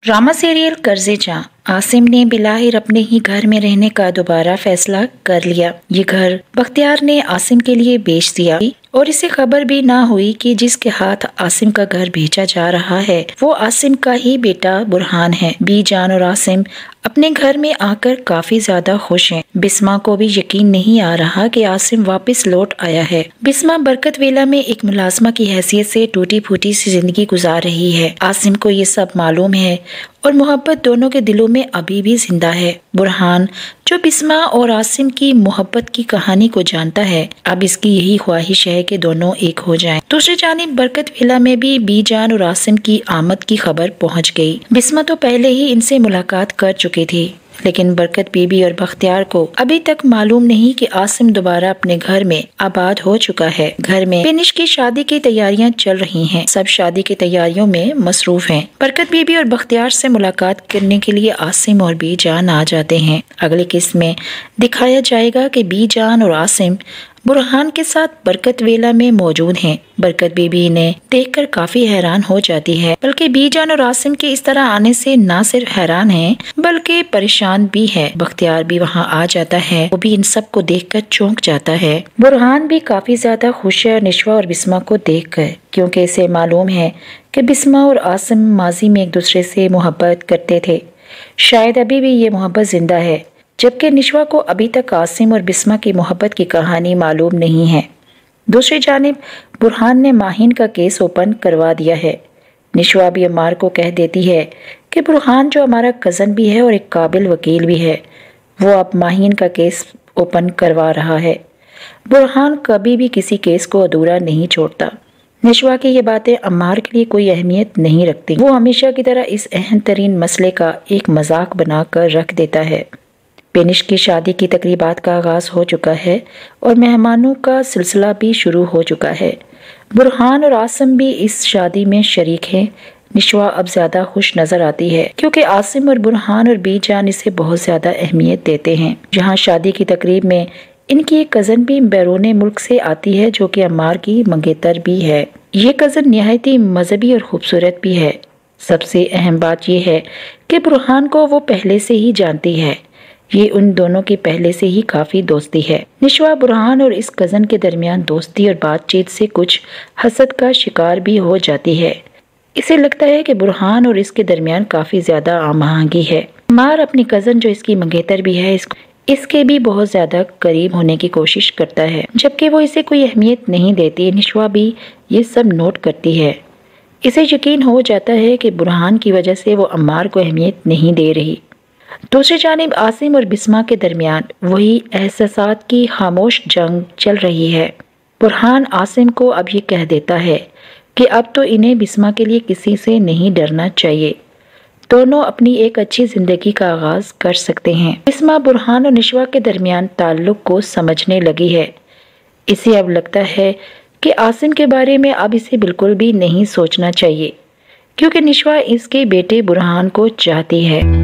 Drama serial कर्जे जहाँ आसिम ने बिलाहिर अपने ही घर में रहने का दोबारा फैसला कर लिया। ये घर बख्तियार ने आसिम के लिए बेच दिया और इसे खबर भी ना हुई कि जिसके हाथ आसिम का घर बेचा जा रहा है वो आसिम का ही बेटा बुरहान है। बीजान और आसिम अपने घर में आकर काफी ज्यादा खुश हैं। बिस्मा को भी यकीन नहीं आ रहा कि आसिम वापस लौट आया है। बिस्मा बरकत वेला में एक मुलाजमा की हैसियत से टूटी फूटी सी जिंदगी गुजार रही है। आसिम को ये सब मालूम है और मोहब्बत दोनों के दिलों में अभी भी जिंदा है। बुरहान जो बिस्मा और आसिम की मोहब्बत की कहानी को जानता है, अब इसकी यही ख्वाहिश है कि दोनों एक हो जाएं। दूसरी जानिब बरकत विला में भी बीजान और आसिम की आमद की खबर पहुंच गई। बिस्मा तो पहले ही इनसे मुलाकात कर चुकी थी, लेकिन बरकत बीबी और बख्तियार को अभी तक मालूम नहीं कि आसिम दोबारा अपने घर में आबाद हो चुका है। घर में पेनिश की शादी की तैयारियां चल रही हैं। सब शादी की तैयारियों में मसरूफ हैं। बरकत बीबी और बख्तियार से मुलाकात करने के लिए आसिम और बीजान आ जाते हैं। अगली किस्त में दिखाया जाएगा कि बीजान और आसिम बुरहान के साथ बरकत वेला में मौजूद हैं। बरकत बीबी इन्हें देखकर काफी हैरान हो जाती है, बल्कि बीजान और आसिम के इस तरह आने से ना सिर्फ हैरान है बल्कि परेशान भी है। बख्तियार भी वहाँ आ जाता है, वो भी इन सब को देखकर चौंक जाता है। बुरहान भी काफी ज्यादा खुश है निशवा और बिस्मा को देखकर, क्योंकि इसे मालूम है कि बिस्मा और आसिम माजी में एक दूसरे से मोहब्बत करते थे। शायद अभी भी ये मोहब्बत जिंदा है, जबकि निशवा को अभी तक आसिम और बिस्मा की मोहब्बत की कहानी मालूम नहीं है। दूसरी जानिब बुरहान ने माहिन का केस ओपन करवा दिया है। निशवा भी अम्मार को कह देती है कि बुरहान जो हमारा कज़न भी है और एक काबिल वकील भी है, वो अब माहिन का केस ओपन करवा रहा है। बुरहान कभी भी किसी केस को अधूरा नहीं छोड़ता। निशवा की ये बातें अम्मार के लिए कोई अहमियत नहीं रखती। वो हमेशा की तरह इस अहम तरीन मसले का एक मजाक बनाकर रख देता है। पेनिश की शादी की तकरीबात का आगाज हो चुका है और मेहमानों का सिलसिला भी शुरू हो चुका है। बुरहान और आसिम भी इस शादी में शरीक हैं। निशवा अब ज्यादा खुश नजर आती है, क्योंकि आसिम और बुरहान और बीजान इसे बहुत ज्यादा अहमियत देते हैं। जहां शादी की तकरीब में इनकी एक कज़न भी बैरून मुल्क से आती है, जो कि अम्मार की मंगेतर भी है। ये कज़न निहायत ही मजहबी और खूबसूरत भी है। सबसे अहम बात यह है कि बुरहान को वो पहले से ही जानती है। ये उन दोनों की पहले से ही काफी दोस्ती है। निशवा बुरहान और इस कज़न के दरमियान दोस्ती और बातचीत से कुछ हसद का शिकार भी हो जाती है। इसे लगता है कि बुरहान और इसके दरमियान काफी ज्यादा आमहंगी है। अम्मार अपनी कज़न जो इसकी मंगेतर भी है, इसके भी बहुत ज्यादा करीब होने की कोशिश करता है, जबकि वो इसे कोई अहमियत नहीं देती। निशवा भी ये सब नोट करती है। इसे यकीन हो जाता है कि बुरहान की वजह से वो अम्मार को अहमियत नहीं दे रही। दूसरी जानिब आसिम और बिस्मा के दरमियान वही एहसासात की खामोश जंग चल रही है। बुरहान आसिम को अब ये कह देता है कि अब तो इन्हें बिस्मा के लिए किसी से नहीं डरना चाहिए। दोनों अपनी एक अच्छी जिंदगी का आगाज कर सकते हैं। बिस्मा बुरहान और निशवा के दरमियान ताल्लुक को समझने लगी है। इसे अब लगता है कि आसिम के बारे में अब इसे बिल्कुल भी नहीं सोचना चाहिए, क्योंकि निशवा इसके बेटे बुरहान को चाहती है।